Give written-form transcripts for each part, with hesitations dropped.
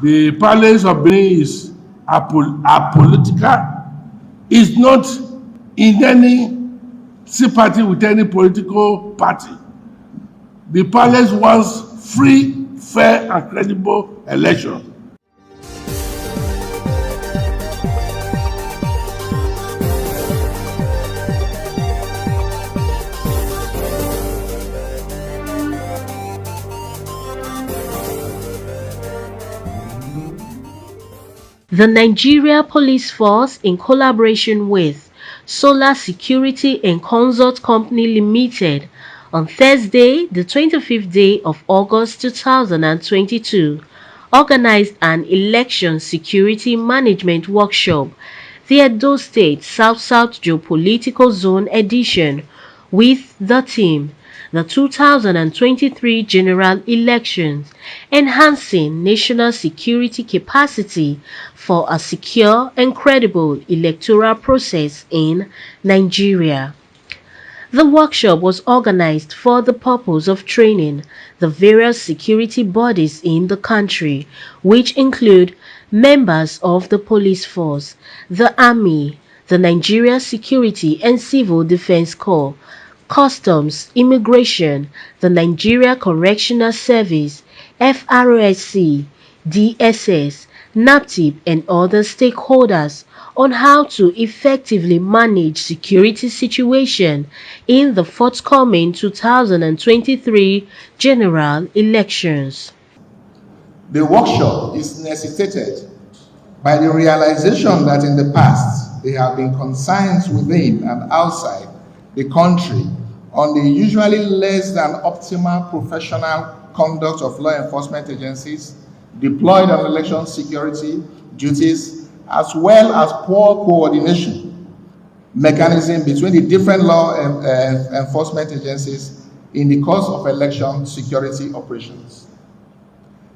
The palace of Benin is apolitical, is not in any sympathy with any political party. The palace wants free, fair, and credible election. The Nigeria Police Force, in collaboration with Solar Security and Consult Company Limited, on Thursday, the 25th day of August 2022, organized an election security management workshop, the Edo State South-South Geopolitical Zone Edition, with the theme, the 2023 general elections, enhancing national security capacity for a secure and credible electoral process in Nigeria. The workshop was organized for the purpose of training the various security bodies in the country, which include members of the police force, the army, the Nigeria Security and Civil Defense Corps, Customs, Immigration, the Nigeria Correctional Service, FRSC, DSS, NAPTIP, and other stakeholders on how to effectively manage security situation in the forthcoming 2023 general elections. The workshop is necessitated by the realization that in the past there have been concerns within and outside the country on the usually less than optimal professional conduct of law enforcement agencies deployed on election security duties, as well as poor coordination mechanism between the different law enforcement agencies in the course of election security operations.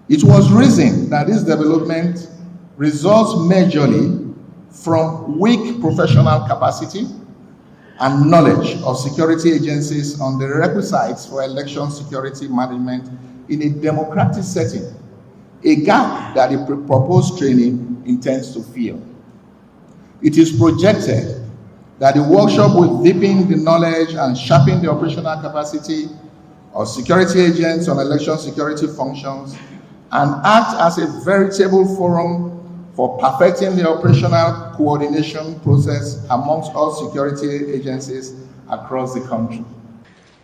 It was reasoned that this development results majorly from weak professional capacity and knowledge of security agencies on the requisites for election security management in a democratic setting, a gap that the proposed training intends to fill. It is projected that the workshop will deepen the knowledge and sharpen the operational capacity of security agents on election security functions and act as a veritable forum for perfecting the operational coordination process amongst all security agencies across the country.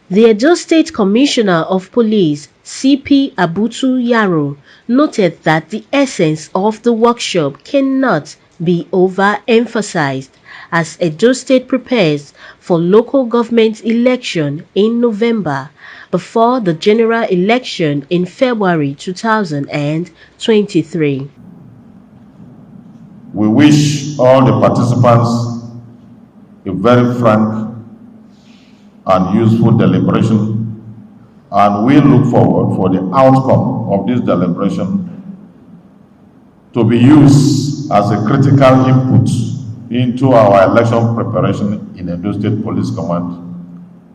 The Edo State Commissioner of Police, CP Abutu Yaro, noted that the essence of the workshop cannot be overemphasized as Edo State prepares for local government election in November before the general election in February 2023. We wish all the participants a very frank and useful deliberation, and we look forward for the outcome of this deliberation to be used as a critical input into our election preparation in Edo State Police Command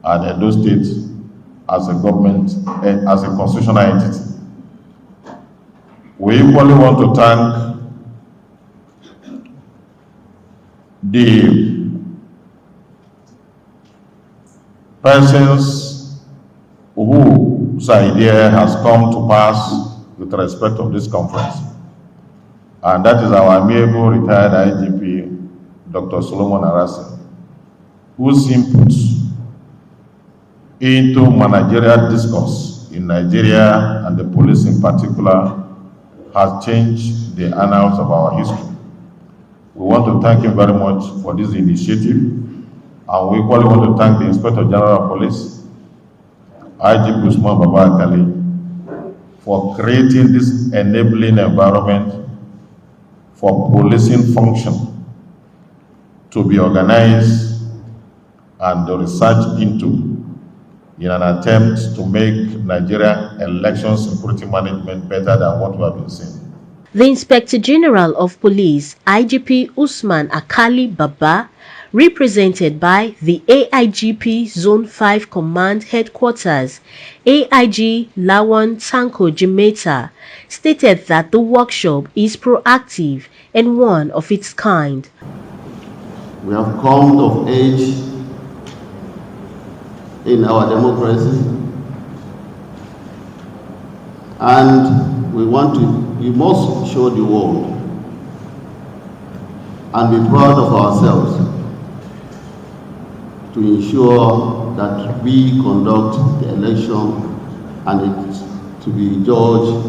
and Edo State as a government and as a constitutional entity. We equally want to thank the persons whose idea has come to pass with respect of this conference. And that is our amiable retired IGP, Dr. Solomon Arasi, whose input into managerial discourse in Nigeria and the police in particular has changed the annals of our history. We want to thank him very much for this initiative, and we equally want to thank the Inspector General of Police, IGP Usman Baba Akali, for creating this enabling environment for policing function to be organized and researched into in an attempt to make Nigeria election security management better than what we have been seeing. The Inspector General of Police, IGP Usman Akali Baba, represented by the AIGP Zone 5 Command Headquarters, AIG Lawan Tanko Jimeta, stated that the workshop is proactive and one of its kind. We have come of age in our democracy, and we must show the world and be proud of ourselves to ensure that we conduct the election and it to be judged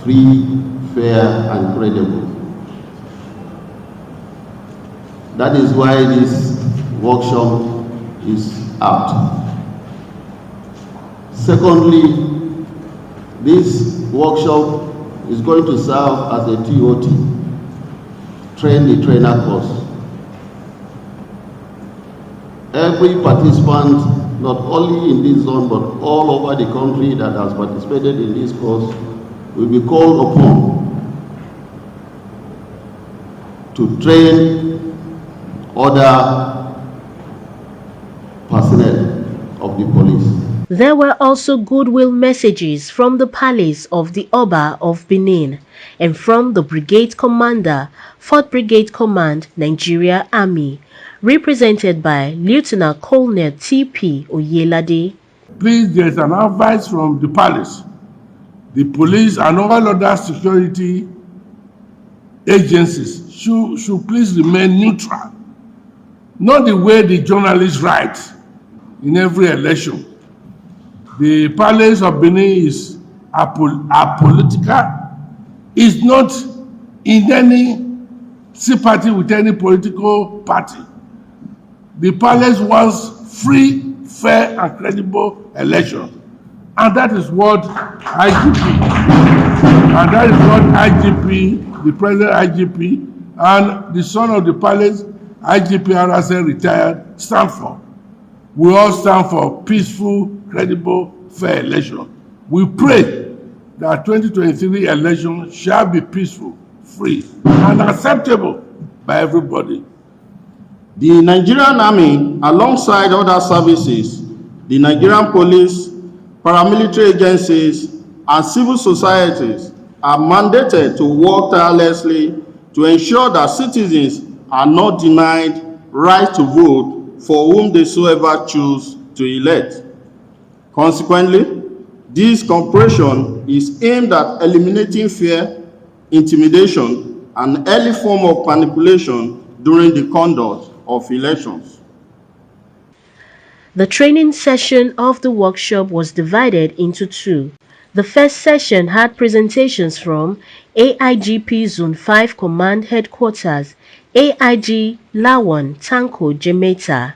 free, fair, and credible. That is why this workshop is apt. Secondly, this workshop is going to serve as a TOT, train the trainer course. Every participant, not only in this zone, but all over the country that has participated in this course, will be called upon to train other personnel of the police. There were also goodwill messages from the Palace of the Oba of Benin and from the Brigade Commander, 4th Brigade Command, Nigeria Army, represented by Lieutenant Colonel T.P. Oyelade. Please, there's an advice from the palace. The police and all other security agencies should please remain neutral. Not the way the journalists write in every election. The Palace of Benin is apolitical. It's not in any sympathy with any political party. The palace wants free, fair, and credible election. And that is what IGP, the present IGP, and the son of the palace, IGP RSN retired, stand for. We all stand for peaceful, credible, fair election. We pray that 2023 election shall be peaceful, free, and acceptable by everybody. The Nigerian Army, alongside other services, the Nigerian police, paramilitary agencies, and civil societies are mandated to work tirelessly to ensure that citizens are not denied right to vote for whom they so ever choose to elect. Consequently, this cooperation is aimed at eliminating fear, intimidation, and any form of manipulation during the conduct of elections. The training session of the workshop was divided into two. The first session had presentations from AIGP Zone 5 Command Headquarters, AIG Lawan Tanko Jemeta,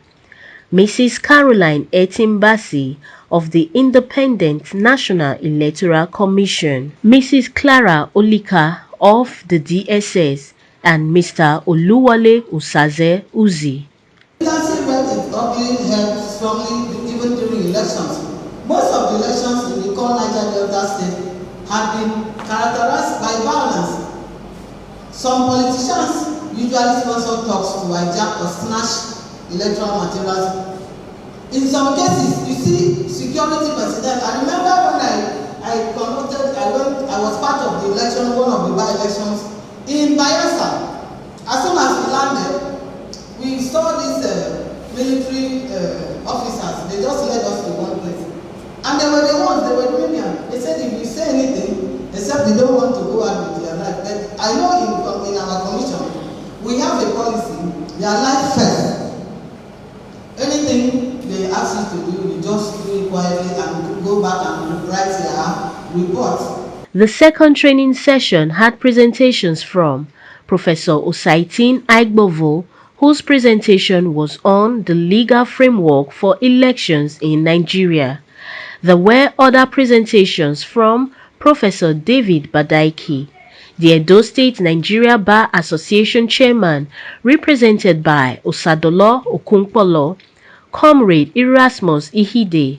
Mrs. Caroline Etimbasi of the Independent National Electoral Commission, Mrs. Clara Olika of the DSS, and Mr. Oluwale Usaze Uzi. Leadership is often held strongly even during elections. Most of the elections in the core Niger Delta state have been characterized by violence. Some politicians usually sponsor talks to hijack or snatch electoral materials. In some cases, you see security personnel. I remember when I was part of the election, one of the by-elections in Bayelsa. As soon as we landed, we saw these military officers. They just led us to one place. And they were the ones, they were brilliant. They said if you say anything, except they don't want to go out with their life. But I know in our commission, we have a policy, their life first. Anything they ask you to do, you just do it quietly and go back and write your report. The second training session had presentations from Professor Osaitin Aigbovo, whose presentation was on the legal framework for elections in Nigeria. There were other presentations from Professor David Badaiki, the Edo State Nigeria Bar Association Chairman, represented by Osadolo Okunkpolo, Comrade Erasmus Ihide,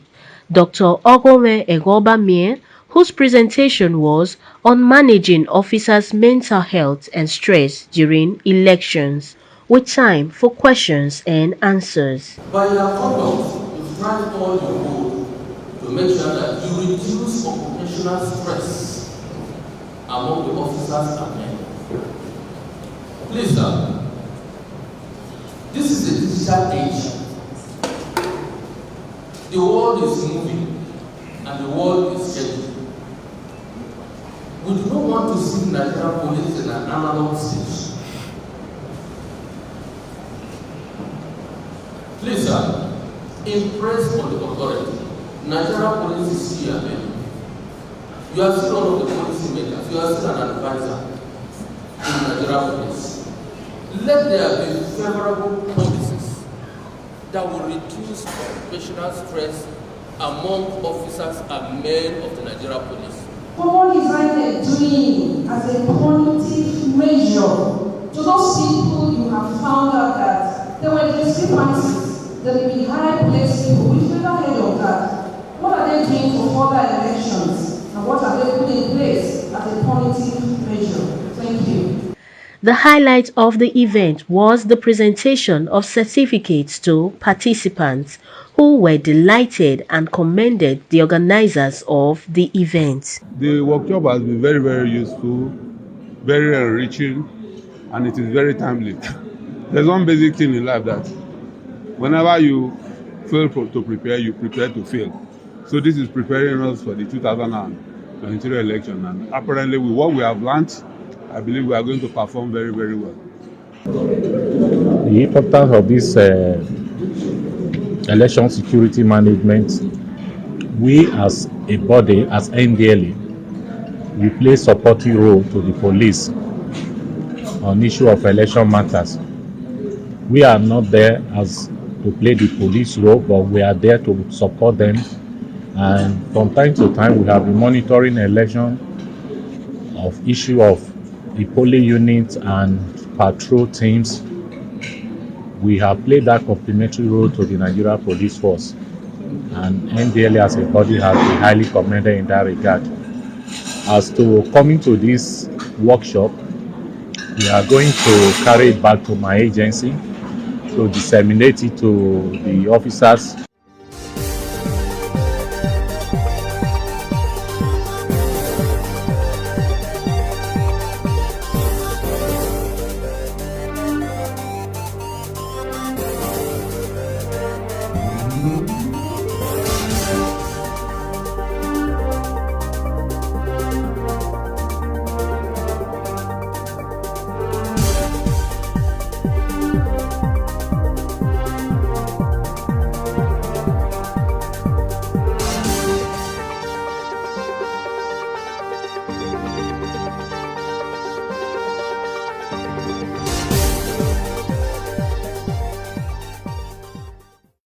Dr. Ogome Egobamie, whose presentation was on managing officers' mental health and stress during elections. with time for questions and answers. By your conduct, you strive all your will to make sure that you reduce occupational stress among the officers and men. Please, sir, this is a digital age. The world is moving and the world is changing. We do not want to see Nigerian police in an analog stage. Please, sir, impress on the authority. Nigerian police is here, man. You are still one of the policy makers. You are still an advisor in Nigerian police. Let there be favorable policies that will reduce occupational stress among officers and men of the Nigerian police. What is INEC doing as a punitive measure to those people you have found out that there were discrepancies, that they be high placed people? We've never heard of that. What are they doing for further elections? And what are they putting in place as a punitive measure? Thank you. The highlight of the event was the presentation of certificates to participants who were delighted and commended the organizers of the event. The workshop has been very, very useful, very enriching, and it is very timely. There's one basic thing in life that whenever you fail to prepare, you prepare to fail. So this is preparing us for the 2023 election, and apparently with what we have learned, I believe we are going to perform very, very well. The importance of this election security management, we as a body, as NDLA, we play supporting role to the police on issue of election matters. We are not there as to play the police role, but we are there to support them. And from time to time, we have been monitoring election of issue of the polling units and patrol teams. We have played that complementary role to the Nigeria Police Force, and NDLA as a body has been highly commended in that regard. As to coming to this workshop, we are going to carry it back to my agency to disseminate it to the officers